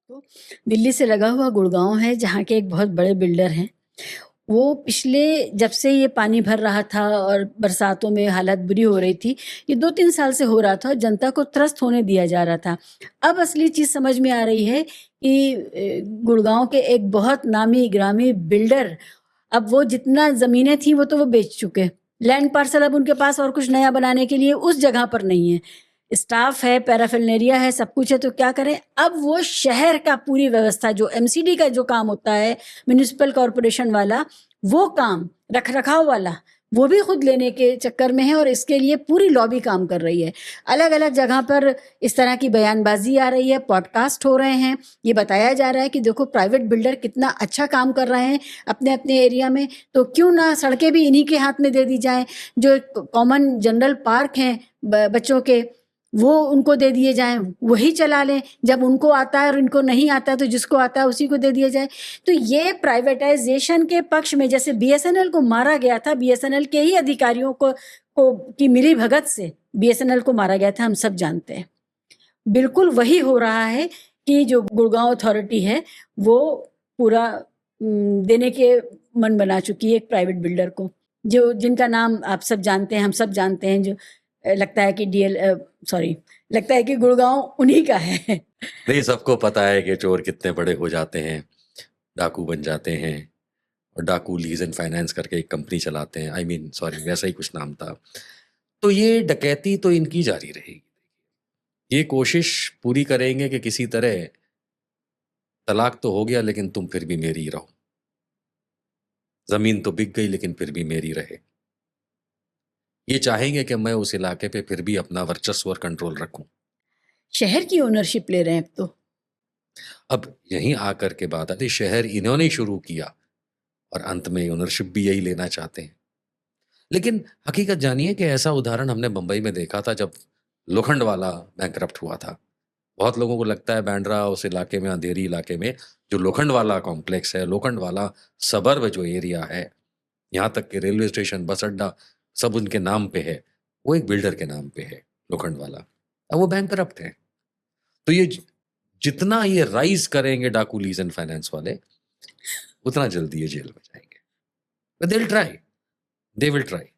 तो दिल्ली से लगा हुआ गुड़गांव है, जहाँ के एक बहुत बड़े बिल्डर हैं। वो पिछले जब से ये पानी भर रहा था और बरसातों में हालत बुरी हो रही थी, ये 2-3 साल से हो रहा था और जनता को त्रस्त होने दिया जा रहा था। अब असली चीज़ समझ में आ रही है कि गुड़गांव के एक बहुत नामी-गिरामी बिल्डर, अब वो जितना ज़मीनें थी वो तो वो बेच चुके। लैंड पार्सल अब उनके पास और कुछ नया बनाने के लिए उस जगह पर नहीं है। स्टाफ है, पैराफिरनेरिया है, सब कुछ है, तो क्या करें? अब वो शहर का पूरी व्यवस्था जो एमसीडी का जो काम होता है, म्युनिसिपल कॉर्पोरेशन वाला, वो काम रख-रखाव वाला, वो भी खुद लेने के चक्कर में है और इसके लिए पूरी लॉबी काम कर रही है। अलग-अलग जगह पर इस तरह की बयानबाज़ी आ रही है, पॉडकास्ट हो रहे हैं, ये बताया जा रहा है कि देखो प्राइवेट बिल्डर कितना अच्छा काम कर रहे हैं अपने-अपने एरिया में, तो क्यों ना सड़कें भी इन्हीं के हाथ में दे दी जाएँ। जो कॉमन जनरल पार्क हैं बच्चों के, वो उनको दे दिए जाएँ, वही चला लें। जब उनको आता है और इनको नहीं आता है तो जिसको आता है उसी को दे दिया जाए। तो ये प्राइवेटाइज़ेशन के पक्ष में, जैसे बीएसएनएल को मारा गया था, बीएसएनएल के ही अधिकारियों को की मिलीभगत से बीएसएनएल को मारा गया था, हम सब जानते हैं। बिल्कुल वही हो रहा है कि जो गुड़गाँव अथॉरिटी है, वो पूरा देने के मन बना चुकी है एक प्राइवेट बिल्डर को, जो जिनका नाम आप सब जानते हैं, हम सब जानते हैं, जो लगता है कि लगता है कि गुड़गाँव उन्हीं का है। नहीं, सबको पता है कि चोर कितने बड़े हो जाते हैं, डाकू बन जाते हैं और डाकू लीज एंड फाइनेंस करके एक कंपनी चलाते हैं। सॉरी, वैसा ही कुछ नाम था। तो ये डकैती तो इनकी जारी रहेगी। ये कोशिश पूरी करेंगे कि किसी तरह तलाक तो हो गया लेकिन तुम फिर भी मेरी ही रहो, जमीन तो बिक गई लेकिन फिर भी मेरी रहे। ये चाहेंगे कि मैं उस इलाके पे फिर भी अपना वर्चस्व और कंट्रोल रखूं। शहर की ओनरशिप ले रहे हैं अब तो। अब यहीं आकर के बात आती, शहर इन्होंने शुरू किया और अंत में ओनरशिप भी यही लेना चाहते हैं। लेकिन हकीकत जानिए कि ऐसा उदाहरण हमने बंबई में देखा था जब लोखंडवाला बैंकरप्ट हुआ था। बहुत लोगों को लगता है बांद्रा उस इलाके में, अंधेरी इलाके में जो लोखंडवाला कॉम्प्लेक्स है, लोखंडवाला सबर्ब जो एरिया है, यहाँ तक कि रेलवे स्टेशन, बस अड्डा सब उनके नाम पे है, वो एक बिल्डर के नाम पे है, लोखंडवाला। अब वो बैंकरप्ट है। तो ये जितना ये राइज करेंगे डाकू लीज एंड फाइनेंस वाले, उतना जल्दी ये जेल में जाएंगे। But they will try, they will try,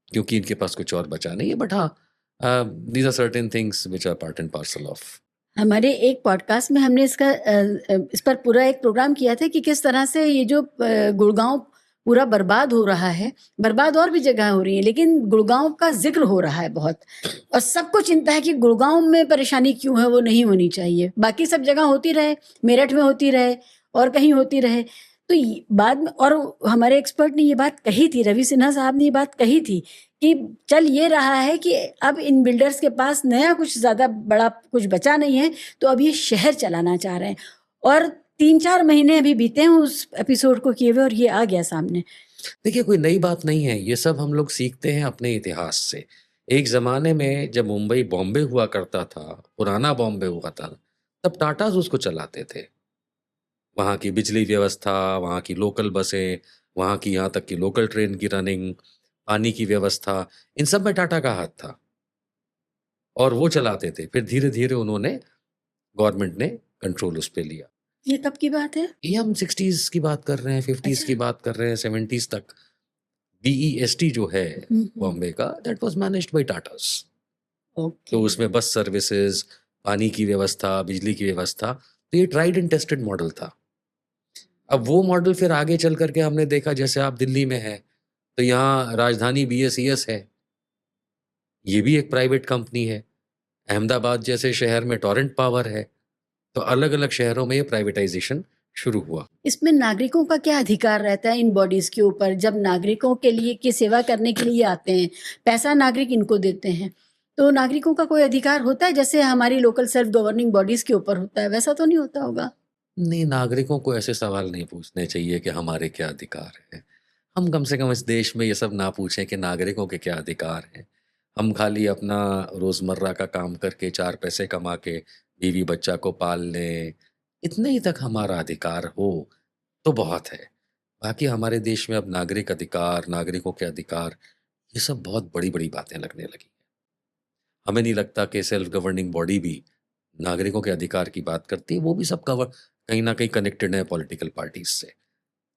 क्योंकि इनके पास कुछ और बचा नहीं है। बट हाँ, these are certain things which are part and parcel of. हमारे एक पॉडकास्ट में हमने इस पर पूरा एक प्रोग्राम किया था कि किस तरह से ये जो गुड़गांव पूरा बर्बाद हो रहा है, बर्बाद और भी जगह हो रही है, लेकिन गुड़गांव का जिक्र हो रहा है बहुत, और सबको चिंता है कि गुड़गांव में परेशानी क्यों है, वो नहीं होनी चाहिए, बाकी सब जगह होती रहे, मेरठ में होती रहे और कहीं होती रहे। तो बाद में, और हमारे एक्सपर्ट ने ये बात कही थी, रवि सिन्हा साहब ने ये बात कही थी कि चल ये रहा है कि अब इन बिल्डर्स के पास नया कुछ ज़्यादा बड़ा कुछ बचा नहीं है, तो अब ये शहर चलाना चाह रहे हैं। और 3-4 महीने अभी बीते हैं उस एपिसोड को किए हुए और ये आ गया सामने। देखिए, कोई नई बात नहीं है, ये सब हम लोग सीखते हैं अपने इतिहास से। एक ज़माने में जब मुंबई बॉम्बे हुआ करता था, पुराना बॉम्बे हुआ था, तब टाटाज़ उसको चलाते थे। वहाँ की बिजली व्यवस्था, वहाँ की लोकल बसें, वहाँ की यहाँ तक कि लोकल ट्रेन की रनिंग, पानी की व्यवस्था, इन सब में टाटा का हाथ था और वो चलाते थे। फिर धीरे-धीरे उन्होंने, गवर्नमेंट ने कंट्रोल उस पे लिया। ये कब की बात है? ये हम 60s की बात कर रहे हैं, 50s की अच्छा। बात कर रहे हैं, 70s तक। बीईएसटी जो है बॉम्बे का, that was managed by Tatas. Okay. तो उसमें बस सर्विसेज़, पानी की व्यवस्था, बिजली की व्यवस्था, तो ये ट्राइड एंड टेस्टेड मॉडल था। अब वो मॉडल फिर आगे चल कर के हमने देखा, जैसे आप दिल्ली में हैं, तो यहाँ राजधानी बीएसईएस है, ये भी एक प्राइवेट कंपनी है। अहमदाबाद जैसे शहर में टोरेंट पावर है। तो अलग-अलग शहरों में ये प्राइवेटाइज़ेशन शुरू हुआ। इसमें नागरिकों का क्या अधिकार रहता है इन बॉडीज़ के ऊपर? जब नागरिकों के लिए की सेवा करने के लिए आते हैं, पैसा नागरिक इनको देते हैं, तो नागरिकों का कोई अधिकार होता है जैसे हमारी लोकल सेल्फ गवर्निंग बॉडीज़ के ऊपर होता है, वैसा तो नहीं होता होगा? नहीं, नागरिकों को ऐसे सवाल नहीं पूछने चाहिए कि हमारे क्या अधिकार हैं। हम कम से कम इस देश में ये सब ना पूछें कि नागरिकों के क्या अधिकार हैं। हम खाली अपना रोज़मर्रा का काम करके 4 पैसे कमा के बीवी बच्चा को पाल लें, इतने ही तक हमारा अधिकार हो तो बहुत है। बाकी हमारे देश में अब नागरिक अधिकार, नागरिकों के अधिकार, ये सब बहुत बड़ी-बड़ी बातें लगने लगी हैं। हमें नहीं लगता कि सेल्फ गवर्निंग बॉडी भी नागरिकों के अधिकार की बात करती है, वो भी सब कवर कहीं ना कहीं कनेक्टेड है पॉलिटिकल पार्टीज से।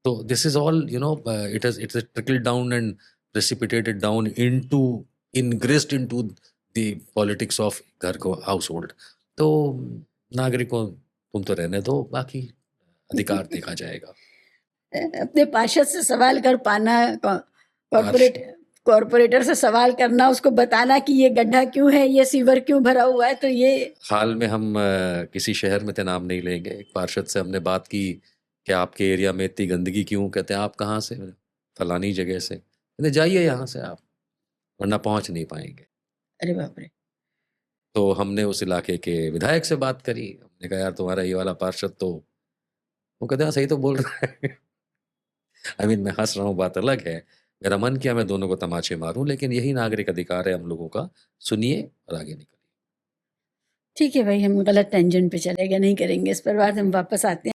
तो this is all it's trickle down and precipitated down into ingressed into the politics of घर को हाउस होल्ड। तो नागरिकों, तुम तो रहने दो, बाकी अधिकार देखा जाएगा। अपने पार्षद से सवाल कर पाना, कॉर्पोरेट पार्ष- कॉर्पोरेटर से सवाल करना, उसको बताना कि ये गड्ढा क्यों है, ये सीवर क्यों भरा हुआ है, तो ये हाल में हम किसी शहर में थे, नाम नहीं लेंगे, एक पार्षद से हमने बात की कि आपके एरिया में इतनी गंदगी क्यों, कहते हैं आप कहाँ से, फलानी जगह से, कहते जाइए यहाँ से आप, वरना पहुँच नहीं पाएंगे। अरे बाप रे। तो हमने उस इलाके के विधायक से बात करी, हमने कहा यार तुम्हारा ये वाला पार्षद तो, वो कहते हैं सही तो बोल रहा है। आई मीन मैं हंस रहा हूँ, बात अलग है, मेरा मन किया मैं दोनों को तमाचे मारूं, लेकिन यही नागरिक अधिकार है हम लोगों का, सुनिए और आगे निकलिए। ठीक है भाई, हम गलत टेंजेंट पे चले गए, नहीं करेंगे इस पर बात, हम वापस आते हैं।